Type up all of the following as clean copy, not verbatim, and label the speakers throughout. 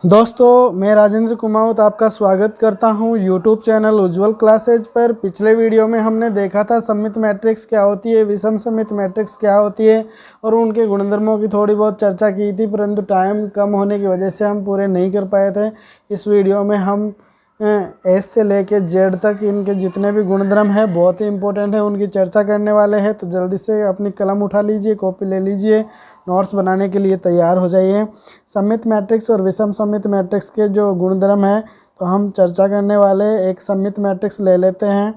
Speaker 1: दोस्तों मैं राजेंद्र कुमावत आपका स्वागत करता हूं यूट्यूब चैनल उज्ज्वल क्लासेज पर। पिछले वीडियो में हमने देखा था सममित मैट्रिक्स क्या होती है, विषम सममित मैट्रिक्स क्या होती है और उनके गुणधर्मों की थोड़ी बहुत चर्चा की थी, परंतु टाइम कम होने की वजह से हम पूरे नहीं कर पाए थे। इस वीडियो में हम एस से लेके जेड तक इनके जितने भी गुणधर्म है बहुत ही इंपॉर्टेंट है, उनकी चर्चा करने वाले हैं। तो जल्दी से अपनी कलम उठा लीजिए, कॉपी ले लीजिए, नोट्स बनाने के लिए तैयार हो जाइए। सममित मैट्रिक्स और विषम सममित मैट्रिक्स के जो गुणधर्म हैं तो हम चर्चा करने वाले। एक सममित मैट्रिक्स ले लेते हैं।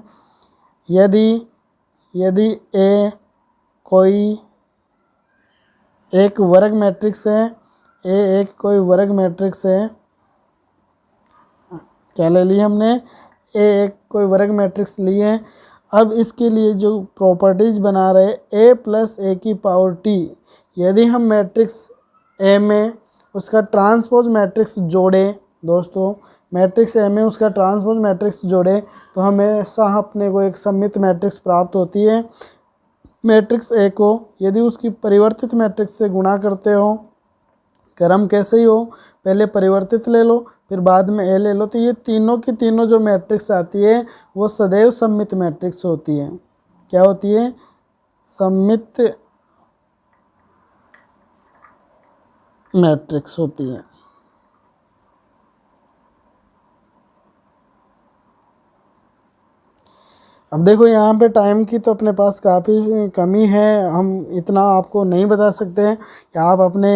Speaker 1: यदि ए कोई एक वर्ग मैट्रिक्स है, ए एक कोई वर्ग मैट्रिक्स है, क्या ले लिया हमने, ए एक कोई वर्ग मैट्रिक्स लिए। अब इसके लिए जो प्रॉपर्टीज बना रहे ए प्लस ए की पावर टी, यदि हम मैट्रिक्स ए में उसका ट्रांसपोज मैट्रिक्स जोड़े, दोस्तों मैट्रिक्स ए में उसका ट्रांसपोज मैट्रिक्स जोड़े तो हमेशा अपने को एक सममित मैट्रिक्स प्राप्त होती है। मैट्रिक्स ए को यदि उसकी परिवर्तित मैट्रिक्स से गुणा करते हो, क्रम कैसे ही हो, पहले परिवर्तित ले लो फिर बाद में ए ले लो, तो ये तीनों की तीनों जो मैट्रिक्स आती है वो सदैव सममित मैट्रिक्स होती है। क्या होती है? सममित मैट्रिक्स होती है। अब देखो यहाँ पे टाइम की तो अपने पास काफ़ी कमी है, हम इतना आपको नहीं बता सकते कि आप अपने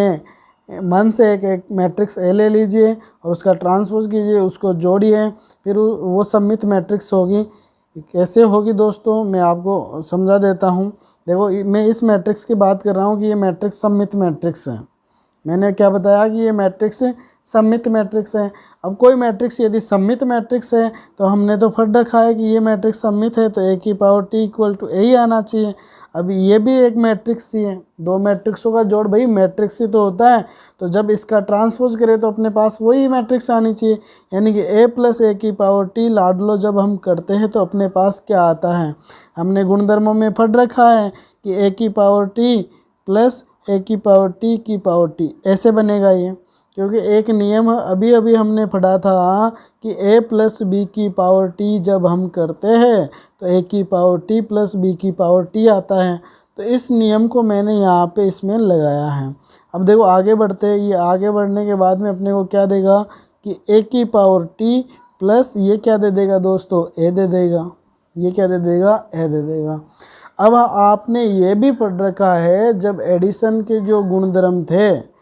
Speaker 1: मन से एक मैट्रिक्स ए ले लीजिए और उसका ट्रांसपोज कीजिए, उसको जोड़िए, फिर वो सममित मैट्रिक्स होगी। कैसे होगी दोस्तों, मैं आपको समझा देता हूँ। देखो मैं इस मैट्रिक्स की बात कर रहा हूँ कि ये मैट्रिक्स सममित मैट्रिक्स है। मैंने क्या बताया कि ये मैट्रिक्स सममित मैट्रिक्स है। अब कोई मैट्रिक्स यदि सममित मैट्रिक्स है तो हमने तो फट रखा है कि ये मैट्रिक्स सममित है तो ए की पावर टी इक्वल टू ए ही आना चाहिए। अब ये भी एक मैट्रिक्स ही है, दो मैट्रिक्सों का जोड़ भाई मैट्रिक्स ही तो होता है, तो जब इसका ट्रांसपोज करें तो अपने पास वही मैट्रिक्स आनी चाहिए। यानी कि ए प्लस ए की पावर टी लाडलो जब हम करते हैं तो अपने पास क्या आता है, हमने गुणधर्मों में फट रखा है कि ए की पावर टी प्लस ए की पावर टी की पावर टी, ऐसे बनेगा ये। क्योंकि एक नियम अभी अभी हमने पढ़ा था कि a प्लस बी की पावर टी जब हम करते हैं तो a की पावर टी प्लस बी की पावर टी आता है। तो इस नियम को मैंने यहाँ पे इसमें लगाया है। अब देखो आगे बढ़ते हैं, ये आगे बढ़ने के बाद में अपने को क्या देगा कि a की पावर टी प्लस ये क्या दे देगा दोस्तों, a दे देगा। ये क्या दे देगा, a दे देगा। अब आपने ये भी पढ़ रखा है जब एडिशन के जो गुणधर्म थे,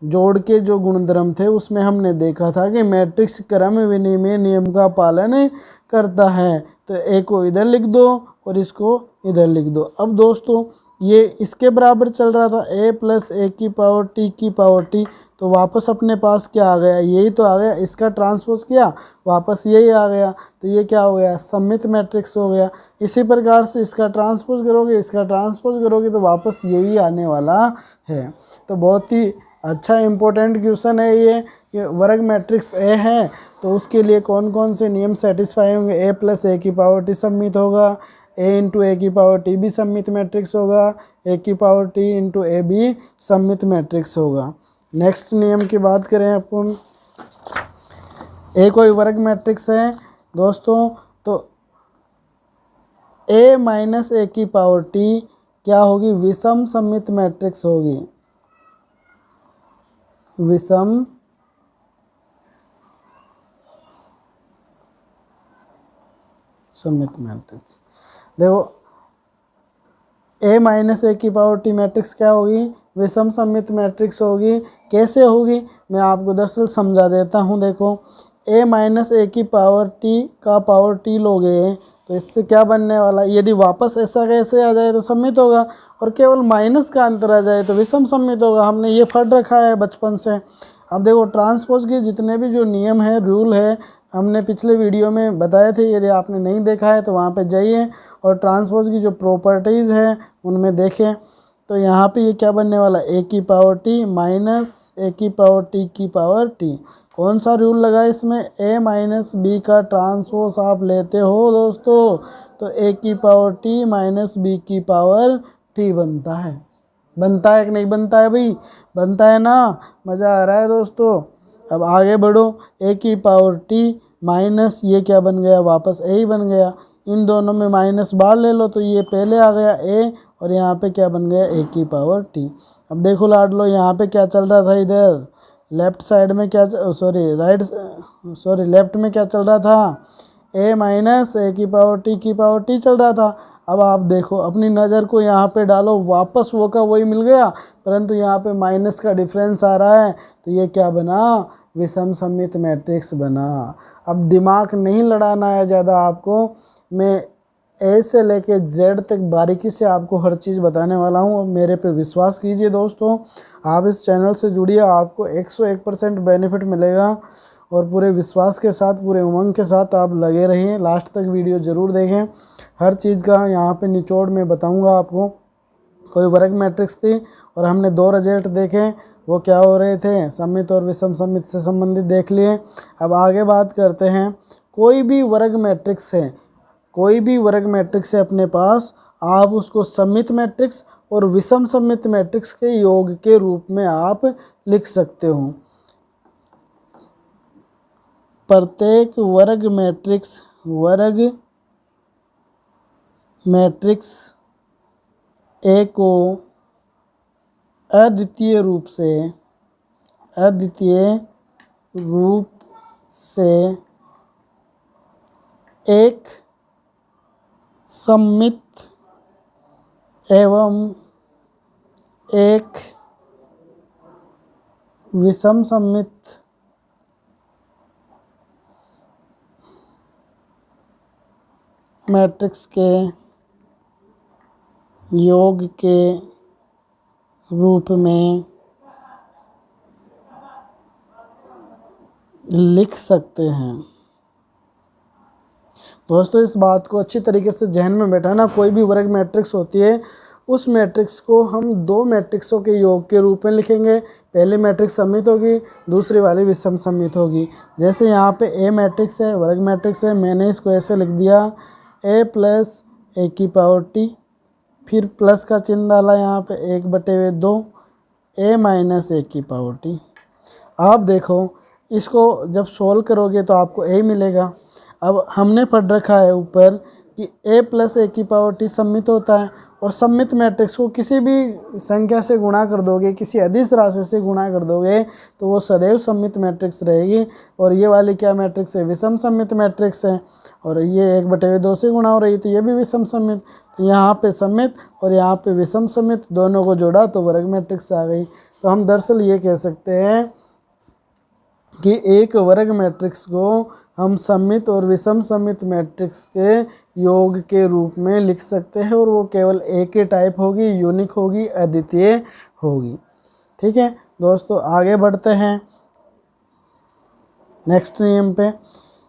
Speaker 1: जोड़ के जो गुणधर्म थे, उसमें हमने देखा था कि मैट्रिक्स क्रम विनिमय नियम का पालन करता है। तो ए को इधर लिख दो और इसको इधर लिख दो। अब दोस्तों ये इसके बराबर चल रहा था ए प्लस ए की पावर टी की पावर टी, तो वापस अपने पास क्या आ गया, यही तो आ गया। इसका ट्रांसपोज किया वापस यही आ गया, तो ये क्या हो गया, सममित मैट्रिक्स हो गया। इसी प्रकार से इसका ट्रांसपोज करोगे, इसका ट्रांसपोज करोगे तो वापस यही आने वाला है। तो बहुत ही अच्छा इम्पोर्टेंट क्वेश्चन है ये कि वर्ग मैट्रिक्स ए है तो उसके लिए कौन कौन से नियम सेटिस्फाई होंगे। ए प्लस ए की पावर टी सममित होगा, ए इंटू ए की पावर टी भी सममित मैट्रिक्स होगा, ए की पावर टी इंटू ए भी सममित मैट्रिक्स होगा। नेक्स्ट नियम की बात करें अपन, ए कोई वर्ग मैट्रिक्स है दोस्तों तो ए माइनस ए की पावर टी क्या होगी, विषम सममित मैट्रिक्स होगी। विषम सममित मैट्रिक्स। देखो ए माइनस ए की पावर टी मैट्रिक्स क्या होगी, विषम सममित मैट्रिक्स होगी। कैसे होगी मैं आपको दरअसल समझा देता हूँ। देखो ए माइनस ए की पावर टी का पावर टी लोगे तो इससे क्या बनने वाला, यदि वापस ऐसा कैसे आ जाए तो सममित होगा और केवल माइनस का अंतर आ जाए तो विषम सममित होगा। हमने ये पढ़ रखा है बचपन से। अब देखो ट्रांसपोज के जितने भी जो नियम है, रूल है, हमने पिछले वीडियो में बताए थे। यदि आपने नहीं देखा है तो वहाँ पे जाइए और ट्रांसपोज की जो प्रॉपर्टीज़ हैं उनमें देखें। तो यहाँ पे ये क्या बनने वाला, ए की पावर टी माइनस ए की पावर टी की पावर टी। कौन सा रूल लगा इसमें, ए माइनस बी का ट्रांसपोज आप लेते हो दोस्तों तो ए की पावर टी माइनस बी की पावर टी बनता है। बनता है कि नहीं बनता है भाई, बनता है ना, मज़ा आ रहा है दोस्तों। अब आगे बढ़ो, ए की पावर टी माइनस ये क्या बन गया, वापस ए ही बन गया। इन दोनों में माइनस बाहर ले लो तो ये पहले आ गया ए, और यहाँ पे क्या बन गया, ए की पावर टी। अब देखो लाडलो, यहाँ पे क्या चल रहा था, इधर लेफ्ट साइड में क्या, लेफ्ट में क्या चल रहा था, ए माइनस ए की पावर टी चल रहा था। अब आप देखो, अपनी नज़र को यहाँ पे डालो, वापस वो का वही मिल गया, परंतु यहाँ पे माइनस का डिफरेंस आ रहा है, तो ये क्या बना, विषम सममित मैट्रिक्स बना। अब दिमाग नहीं लड़ाना है ज़्यादा आपको, मैं ए से लेके जेड तक बारीकी से आपको हर चीज़ बताने वाला हूँ। और मेरे पे विश्वास कीजिए दोस्तों, आप इस चैनल से जुड़िए, आपको 101% बेनिफिट मिलेगा। और पूरे विश्वास के साथ, पूरे उमंग के साथ आप लगे रहिए, लास्ट तक वीडियो ज़रूर देखें। हर चीज़ का यहाँ पे निचोड़ में बताऊँगा आपको। कोई वर्ग मैट्रिक्स थी और हमने 2 रिजल्ट देखे, वो क्या हो रहे थे, सममित और विषम सममित से संबंधित देख लिए। अब आगे बात करते हैं, कोई भी वर्ग मैट्रिक्स है, कोई भी वर्ग मैट्रिक्स है अपने पास, आप उसको सममित मैट्रिक्स और विषम सममित मैट्रिक्स के योग के रूप में आप लिख सकते हो। प्रत्येक वर्ग मैट्रिक्स ए को अद्वितीय रूप से एक सममित एवं एक विषम सममित मैट्रिक्स के योग के रूप में लिख सकते हैं। दोस्तों, इस बात को अच्छी तरीके से जहन में बैठाना, कोई भी वर्ग मैट्रिक्स होती है, उस मैट्रिक्स को हम 2 मैट्रिक्सों के योग के रूप में लिखेंगे। पहली मैट्रिक्स सममित होगी, दूसरी वाली विषम सममित होगी। जैसे यहाँ पे ए मैट्रिक्स है, वर्ग मैट्रिक्स है, मैंने इसको ऐसे लिख दिया, ए प्लस ए की पावर टी, फिर प्लस का चिन्ह डाला यहाँ पे 1/2, ए माइनस ए की पावर टी। आप देखो, इसको जब सोल्व करोगे तो आपको ए मिलेगा। अब हमने पढ़ रखा है ऊपर कि ए प्लस ए की पावर टी सममित होता है, और सममित मैट्रिक्स को किसी भी संख्या से गुणा कर दोगे, किसी अदिश राशि से गुणा कर दोगे, तो वो सदैव सममित मैट्रिक्स रहेगी। और ये वाली क्या मैट्रिक्स है, विषम सममित मैट्रिक्स है, और ये 1/2 से गुणा हो रही, तो ये भी विषम सममित। तो यहाँ पे सममित और यहाँ पे विषम सममित, दोनों को जोड़ा तो वर्ग मैट्रिक्स आ गई। तो हम दरअसल ये कह सकते हैं कि एक वर्ग मैट्रिक्स को हम सममित और विषम सममित मैट्रिक्स के योग के रूप में लिख सकते हैं, और वो केवल एक ही टाइप होगी, यूनिक होगी, अद्वितीय होगी। ठीक है दोस्तों, आगे बढ़ते हैं नेक्स्ट नियम पे।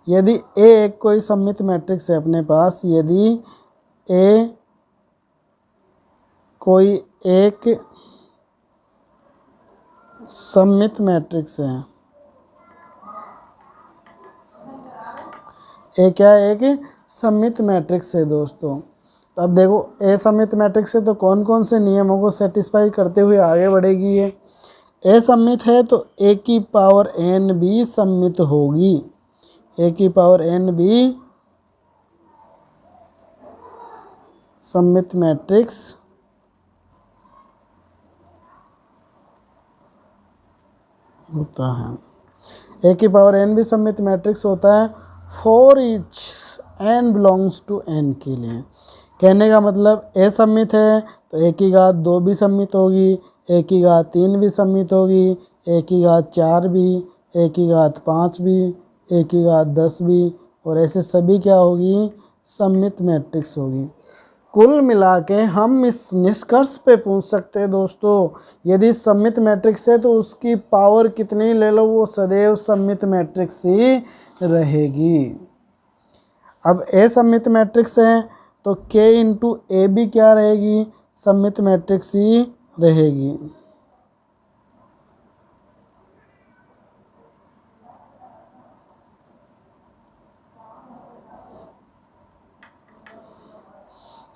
Speaker 1: यदि ए एक कोई सममित मैट्रिक्स है अपने पास, यदि ए कोई एक सममित मैट्रिक्स है, ए क्या है, एक सममित मैट्रिक्स है दोस्तों। तो अब देखो, ए सममित मैट्रिक्स है तो कौन कौन से नियमों को सेटिस्फाई करते हुए आगे बढ़ेगी ये। ए सममित है तो ए की पावर एन भी सममित होगी, ए की पावर एन भी सममित मैट्रिक्स होता है। ए की पावर एन भी सममित मैट्रिक्स होता है for each n belongs to n के लिए। कहने का मतलब, ए सममित है तो ए की घात 2 भी सममित होगी, ए की घात 3 भी सममित होगी, ए की घात 4 भी, ए की घात 5 भी, ए की घात 10 भी, और ऐसे सभी क्या होगी, सममित मैट्रिक्स होगी। कुल मिला के हम इस निष्कर्ष पे पूछ सकते हैं दोस्तों, यदि सममित मैट्रिक्स है तो उसकी पावर कितनी ले लो, वो सदैव सममित मैट्रिक्स ही रहेगी। अब ए सममित मैट्रिक्स है तो k इंटू ए भी क्या रहेगी, सममित मैट्रिक्स ही रहेगी।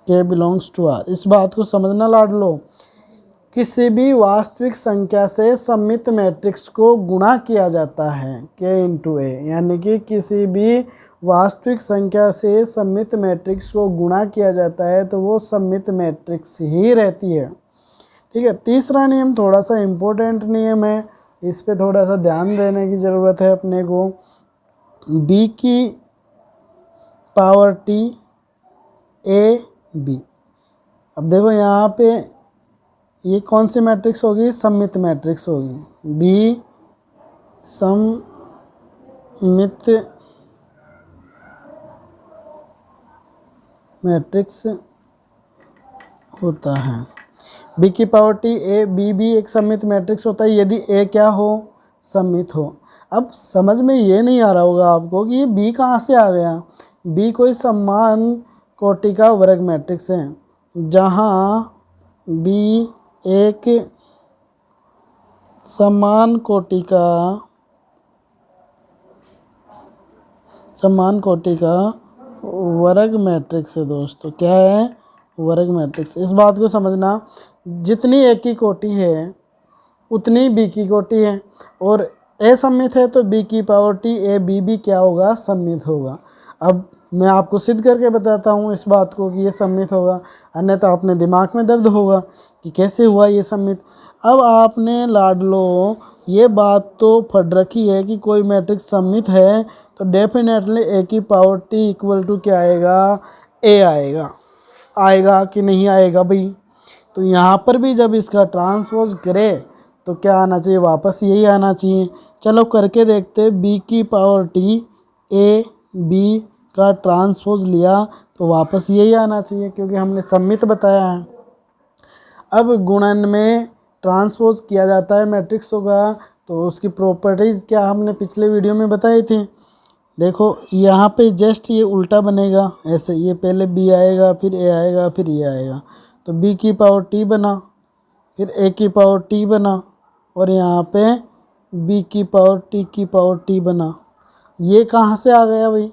Speaker 1: k बिलोंग्स टू आर, इस बात को समझना लाडलो। किसी भी वास्तविक संख्या से सममित मैट्रिक्स को गुणा किया जाता है k इंटू ए, यानी कि किसी भी वास्तविक संख्या से सममित मैट्रिक्स को गुणा किया जाता है तो वो सममित मैट्रिक्स ही रहती है। ठीक है। तीसरा नियम थोड़ा सा इम्पोर्टेंट नियम है, इस पे थोड़ा सा ध्यान देने की ज़रूरत है अपने को। b की पावर t a b। अब देखो यहाँ पे ये कौन सी मैट्रिक्स होगी, सममित मैट्रिक्स होगी। b सममित मैट्रिक्स होता है। b की पावर t a b भी एक सममित मैट्रिक्स होता है यदि a क्या हो, सममित हो। अब समझ में ये नहीं आ रहा होगा आपको कि ये b कहाँ से आ गया। b कोई समान कोटि का वर्ग मैट्रिक्स है, जहाँ b एक समान कोटि का वर्ग मैट्रिक्स है दोस्तों। क्या है, वर्ग मैट्रिक्स। इस बात को समझना, जितनी ए की कोटि है उतनी बी की कोटि है, और ए सममित है तो बी की पावर टी ए बी भी क्या होगा, सममित होगा। अब मैं आपको सिद्ध करके बताता हूँ इस बात को कि ये सममित होगा, अन्यथा अपने दिमाग में दर्द होगा कि कैसे हुआ ये सममित। अब आपने लाडलो ये बात तो पढ़ रखी है कि कोई मैट्रिक्स सममित है तो डेफिनेटली ए की पावर टी इक्वल टू क्या आएगा, ए आएगा। आएगा कि नहीं आएगा भाई। तो यहाँ पर भी जब इसका ट्रांसपोज करे तो क्या आना चाहिए, वापस यही आना चाहिए। चलो करके देखते। बी की पावर टी ए बी का ट्रांसपोज लिया तो वापस यही आना चाहिए, क्योंकि हमने सममित बताया है। अब गुणन में ट्रांसपोज किया जाता है मैट्रिक्सों का, तो उसकी प्रॉपर्टीज़ क्या हमने पिछले वीडियो में बताई थी। देखो यहाँ पे जस्ट ये उल्टा बनेगा, ऐसे ये पहले बी आएगा फिर ए आएगा फिर ये आएगा, तो बी की पावर टी बना, फिर ए की पावर टी बना, और यहाँ पे बी की पावर टी बना। ये कहाँ से आ गया भाई,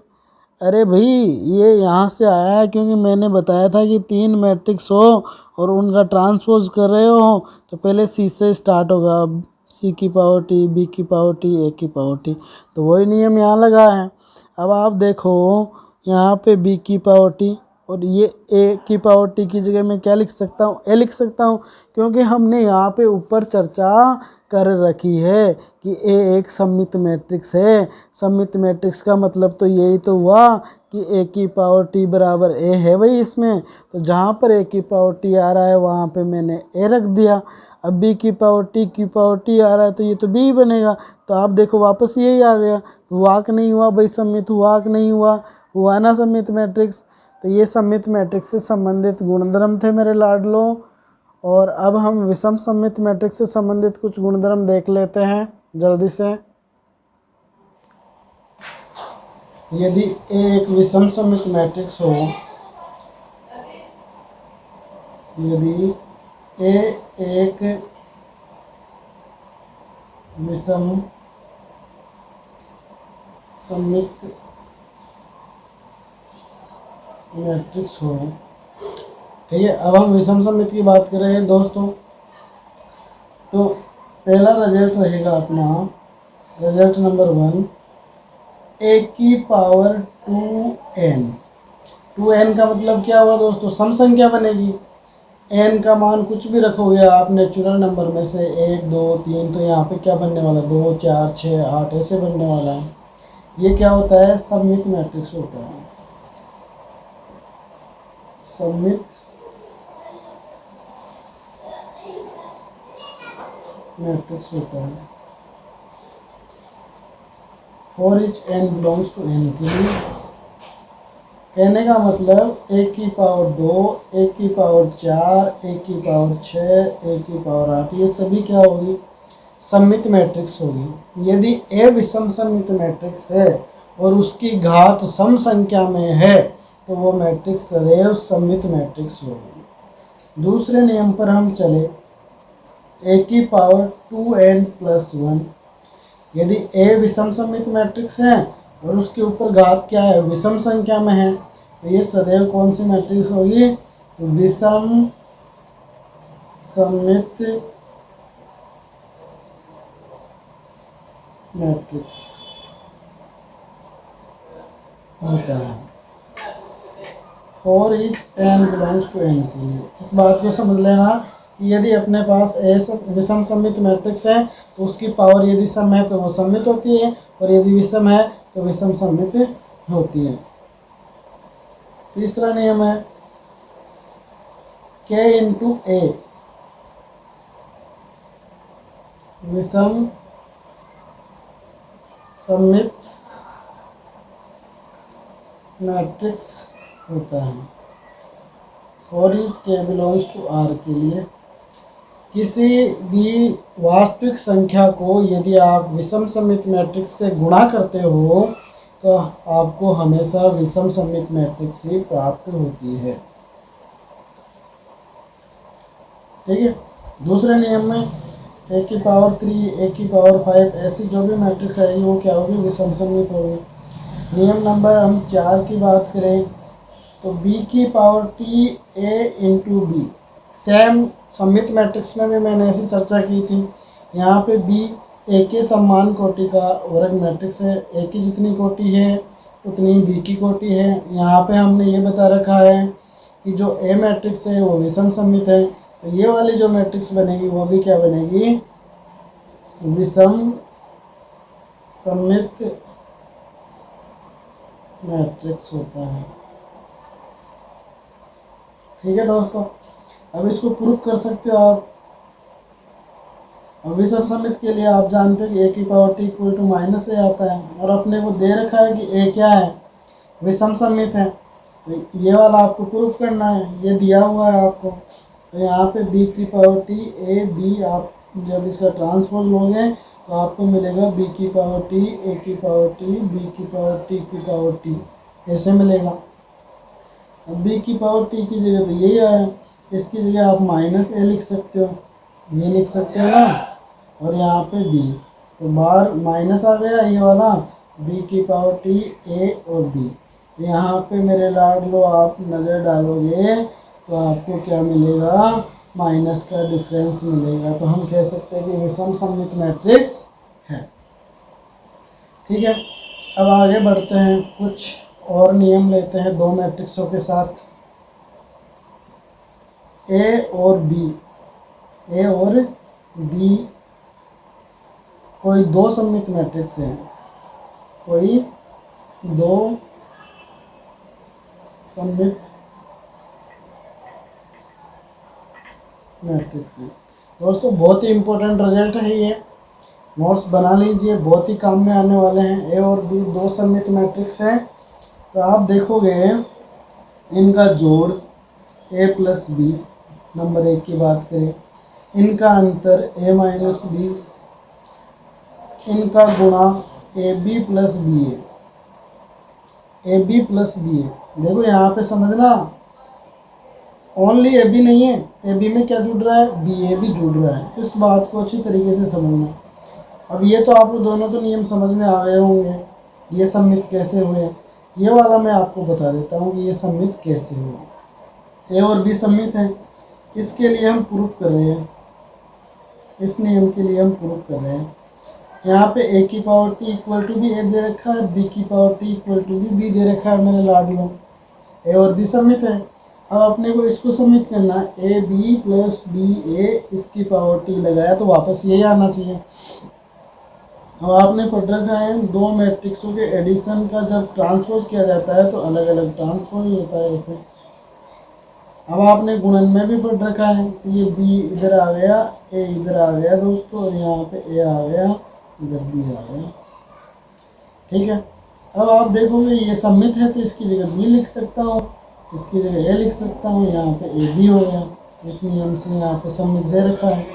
Speaker 1: अरे भाई ये यहाँ से आया है क्योंकि मैंने बताया था कि 3 मैट्रिक्स हो और उनका ट्रांसपोज कर रहे हो तो पहले सी से स्टार्ट होगा, सी की पावर टी, बी की पावर टी, ए की पावर टी, तो वही नियम यहाँ लगा है। अब आप देखो यहाँ पे बी की पावर टी और ये ए की पावर टी की जगह मैं क्या लिख सकता हूँ, ए लिख सकता हूँ, क्योंकि हमने यहाँ पे ऊपर चर्चा कर रखी है कि ए एक सममित मैट्रिक्स है। सममित मैट्रिक्स का मतलब तो यही तो हुआ कि ए की पावर टी बराबर ए है भाई इसमें, तो जहाँ पर ए की पावर टी आ रहा है वहाँ पे मैंने ए रख दिया। अब बी की पावर टी आ रहा है तो ये तो बी बनेगा, तो आप देखो वापस यही आ गया। हुआ कि नहीं हुआ भाई सममित, हुआ कि नहीं हुआ, हुआ ना सममित मैट्रिक्स। तो ये सममित मैट्रिक्स से संबंधित गुणधर्म थे मेरे लाडलों। और अब हम विषम सममित मैट्रिक्स से संबंधित कुछ गुणधर्म देख लेते हैं जल्दी से। यदि ए एक विषम सममित मैट्रिक्स हो, यदि ए एक विषम सममित मैट्रिक्स हो, ठीक है। अब हम विषम सममित की बात कर रहे हैं दोस्तों, तो पहला रिजल्ट रहेगा अपना, रिजल्ट नंबर 1, ए की पावर 2n का मतलब क्या हुआ दोस्तों, सम संख्या बनेगी। n का मान कुछ भी रखोगे आप नेचुरल नंबर में से 1 2 3, तो यहाँ पे क्या बनने वाला, 2 4 6 8 ऐसे बनने वाला है। ये क्या होता है, सममित मैट्रिक्स होता है, सममित मैट्रिक्स होता है। For each n belongs to n के लिए, कहने का मतलब ए की पावर 2, ए की पावर 4, ए की पावर 6, ए की पावर 8, ये सभी क्या होगी, सममित मैट्रिक्स होगी। यदि ए विषम सममित मैट्रिक्स है और उसकी घात सम संख्या में है तो वो मैट्रिक्स सदैव सममित मैट्रिक्स होगी। दूसरे नियम पर हम चले, ए की पावर 2n+1, यदि ए विषम सममित मैट्रिक्स है और उसके ऊपर घात क्या है, विषम संख्या में है, तो ये सदैव कौन सी मैट्रिक्स होगी, विषम सममित मैट्रिक्स होता है और each n belongs to n के लिए। इस बात को समझ लेना कि यदि अपने पास विषम सममित मैट्रिक्स है तो उसकी पावर यदि सम है तो वो सममित होती है और यदि विषम है तो विषम सममित होती है। तीसरा नियम है K इंटू ए विषम सममित मैट्रिक्स होता है और इस K बिलोंग्स टू R के लिए। किसी भी वास्तविक संख्या को यदि आप विषम सममित मैट्रिक्स से गुणा करते हो तो आपको हमेशा विषम सममित मैट्रिक्स ही प्राप्त होती है। ठीक है। दूसरे नियम में ए की पावर 3, ए की पावर 5 ऐसी जो भी मैट्रिक्स आएगी वो क्या होगी, विषम सममित होगी। नियम नंबर हम 4 की बात करें तो b की power t a into B, same सममित मैट्रिक्स में भी मैंने ऐसी चर्चा की थी। यहाँ पे b a के समान कोटि का वर्ग मैट्रिक्स है, a की जितनी कोटि है उतनी b की कोटि है। यहाँ पे हमने ये बता रखा है कि जो a मैट्रिक्स है वो विषम सममित है, तो ये वाली जो मैट्रिक्स बनेगी वो भी क्या बनेगी, विषम सममित मैट्रिक्स होता है। ठीक है दोस्तों, अब इसको प्रूव कर सकते हो आप। अब विषम सममित के लिए आप जानते हो कि ए की power T equal to minus A आता है और अपने को दे रखा है कि ए क्या है, विषम सममित है, तो ये वाला आपको प्रूव करना है, ये दिया हुआ है आपको। तो यहाँ पे b की पावर टी ए बी, आप जब इसका ट्रांसपोज लोगे तो आपको मिलेगा b की पावर टी ए की पावर टी b की पावर टी की पावर टी, ऐसे मिलेगा। अब b की पावर टी की जगह तो यही आया, इसकी जगह आप माइनस ए लिख सकते हो, ये लिख सकते हो ना, और यहाँ पे b, तो बाहर माइनस आ गया ये वाला, b की पावर टी ए और b। यहाँ पे मेरे लाडलो आप नज़र डालोगे तो आपको क्या मिलेगा, माइनस का डिफरेंस मिलेगा। तो हम कह सकते हैं कि विषम सममित मैट्रिक्स है। ठीक है, अब आगे बढ़ते हैं, कुछ और नियम लेते हैं दो मैट्रिक्सों के साथ। ए और बी, ए और बी कोई दो सममित मैट्रिक्स हैं, कोई दो सममित मैट्रिक्स है। दोस्तों बहुत ही इम्पोर्टेंट रिजल्ट है ये, नोट्स बना लीजिए, बहुत ही काम में आने वाले हैं। ए और बी दो सममित मैट्रिक्स हैं, तो आप देखोगे इनका जोड़ ए प्लस बी, नंबर 1 की बात करें, इनका अंतर ए माइनस बी, इनका गुणा ए बी प्लस बी है, ए बी प्लस बी है। देखो यहाँ पे समझना, ओनली ए बी नहीं है, ए बी में क्या जुड़ रहा है, बी ए भी जुड़ रहा है, इस बात को अच्छी तरीके से समझना। अब ये तो आप दोनों तो नियम समझ में आ गए होंगे, ये सममित कैसे हुए, ये वाला मैं आपको बता देता हूँ कि ये सममित कैसे हुए। ए और बी सममित हैं, इसके लिए हम प्रूफ कर रहे हैं, इस नियम के लिए हम प्रूफ कर रहे हैं। यहाँ पे ए की power T equal to B A दे रखा है, बी की power T equal to B दे रखा है मेरे लाडलो, ए और बी सममित है। अब अपने को इसको सबमिट करना है, ए बी प्लस बी ए, इसकी पावर टी लगाया तो वापस यही आना चाहिए। अब आपने पढ़ रखा है दो मैट्रिक्सों के एडिशन का जब ट्रांसपोज किया जाता है तो अलग अलग ट्रांसपोज होता है ऐसे। अब आपने गुणन में भी पढ़ रखा है, तो ये बी इधर आ गया, ए इधर आ गया दोस्तों, और यहाँ पे ए आ गया, इधर बी आ गया। ठीक है, अब आप देखोगे ये सममित है तो इसकी जगह बी लिख सकता हूँ, इसकी जगह ए लिख सकता हूँ, यहाँ पे ए बी हो गया, इस नियम से यहाँ पे सममित दे रखा है।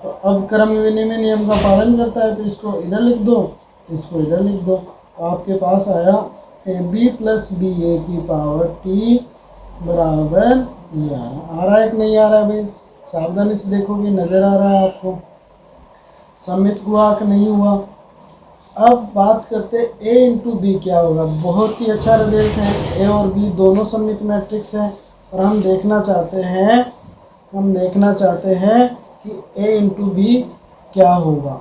Speaker 1: तो अब क्रम विनिमय नियम का पालन करता है, तो इसको इधर लिख दो, इसको इधर लिख दो, तो आपके पास आया ए बी प्लस बी ए की पावर टी बराबर ये आ रहा है कि नहीं आ रहा है भाई, सावधानी से देखोगे नज़र आ रहा है आपको, सममित हुआ कि नहीं हुआ। अब बात करते ए इंटू बी क्या होगा। बहुत ही अच्छा रिजल्ट है, ए और बी दोनों सममित मैट्रिक्स हैं और हम देखना चाहते हैं हम देखना चाहते हैं कि a इंटू बी क्या होगा।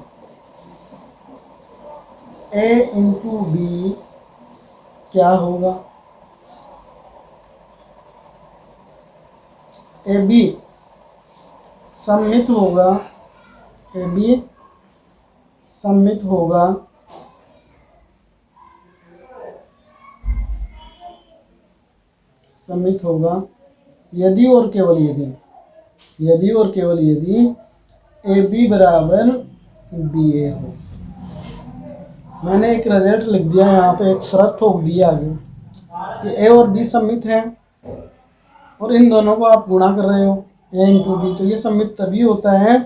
Speaker 1: a इंटू बी क्या होगा? ए बी सममित होगा, ए बी सममित होगा सममित होगा यदि और केवल यदि ए बी बराबर बी ए हो। मैंने एक रिजल्ट लिख दिया यहाँ पे, एक शर्त ठोक दी आगे कि ए और बी सममित हैं और इन दोनों को आप गुणा कर रहे हो ए इंटू बी, तो ये सममित तभी होता है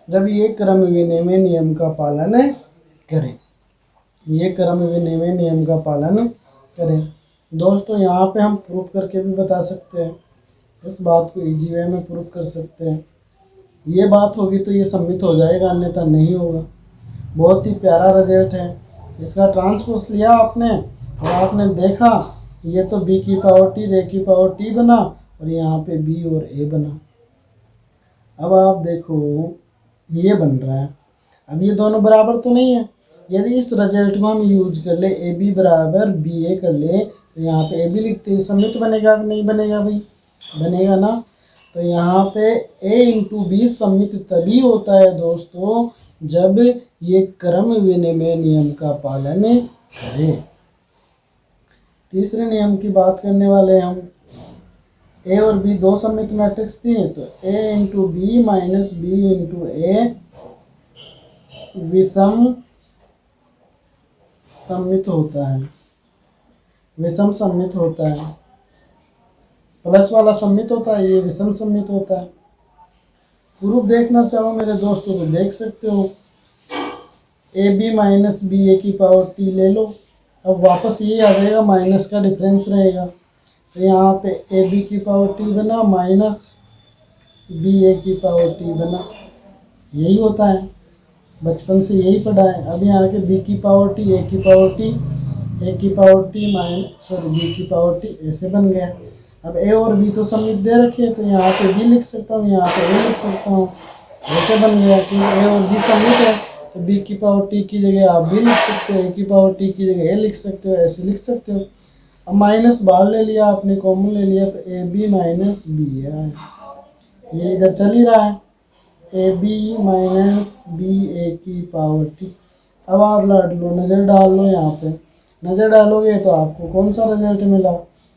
Speaker 1: जब ये क्रम विनिमय नियम का पालन करें। ये क्रम विनिमय नियम का पालन करें। दोस्तों यहाँ पे हम प्रूफ करके भी बता सकते हैं, इस बात को इजी वे में प्रूफ कर सकते हैं। ये बात होगी तो ये सममित हो जाएगा, अन्यथा नहीं होगा। बहुत ही प्यारा रिजल्ट है। इसका ट्रांसपोज लिया आपने और आपने देखा ये तो b की पावर t रे की पावर t बना और यहाँ पे b और a बना। अब आप देखो ये बन रहा है। अब ये दोनों बराबर तो नहीं है। यदि इस रिजल्ट को हम यूज कर ले, ए बी बराबर बी ए कर ले, तो यहाँ पे ए बी लिखते हैं, सममित बनेगा कि नहीं बनेगा भाई? बनेगा ना। तो यहाँ पे ए इंटू बी सममित तभी होता है दोस्तों जब ये क्रम विनिमय नियम का पालन करे। तीसरे नियम की बात करने वाले हैं हम। ए और बी दो सममित मैट्रिक्स दिए, तो A into B minus B into A विषम सममित होता है, विषम सममित होता है। प्लस वाला सममित होता है, ये विषम सममित होता है। प्रूफ देखना चाहो मेरे दोस्तों तो देख सकते हो। ए बी माइनस बी ए की पावर टी ले लो। अब वापस ये आ जाएगा, माइनस का डिफरेंस रहेगा, तो यहाँ पे ए बी की पावर टी बना माइनस बी ए की पावर टी बना। यही होता है, बचपन से यही पढ़ा है। अब यहाँ के बी की पावर टी, ए की पावर टी, ए की पावर टी माइनस बी की पावर टी, ऐसे बन गया। अब ए और बी तो सममित दे रखे हैं, तो यहाँ पे बी लिख सकता हूँ, यहाँ पे ए लिख सकता हूँ, ऐसे बन गया। क्योंकि ए और बी सममित है तो बी की पावर टी की जगह आप बी लिख सकते हो, ए की पावर टी की जगह ए लिख सकते हो, ऐसे लिख सकते हो। अब माइनस बाहर ले लिया आपने, कॉमन ले लिया, तो ए बी माइनस बी है, ये इधर चल ही रहा है, ए बी माइनस बी ए की पावर टी। अब आप लड़ लो, नज़र डाल लो, यहाँ पे नज़र डालोगे तो आपको कौन सा रिजल्ट मिला?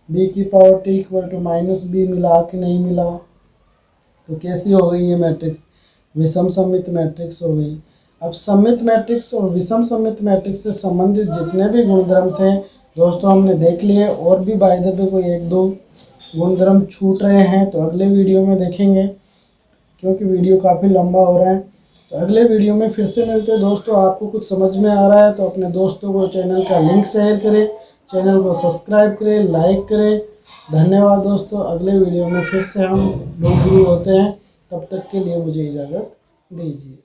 Speaker 1: बी की power T equal to minus B मिला कि नहीं मिला? तो कैसी हो गई ये मैट्रिक्स? विषम सममित मैट्रिक्स हो गई। अब सममित मैट्रिक्स और विषम सममित मैट्रिक्स से संबंधित जितने भी गुणधर्म थे दोस्तों हमने देख लिए, और भी बाय द वे कोई एक दो गुणधर्म छूट रहे हैं तो अगले वीडियो में देखेंगे, क्योंकि वीडियो काफ़ी लंबा हो रहा है। तो अगले वीडियो में फिर से मिलते हैं दोस्तों। आपको कुछ समझ में आ रहा है तो अपने दोस्तों को चैनल का लिंक शेयर करें, चैनल को सब्सक्राइब करें, लाइक करें। धन्यवाद दोस्तों। अगले वीडियो में फिर से हम रूबरू होते हैं, तब तक के लिए मुझे इजाज़त दीजिए।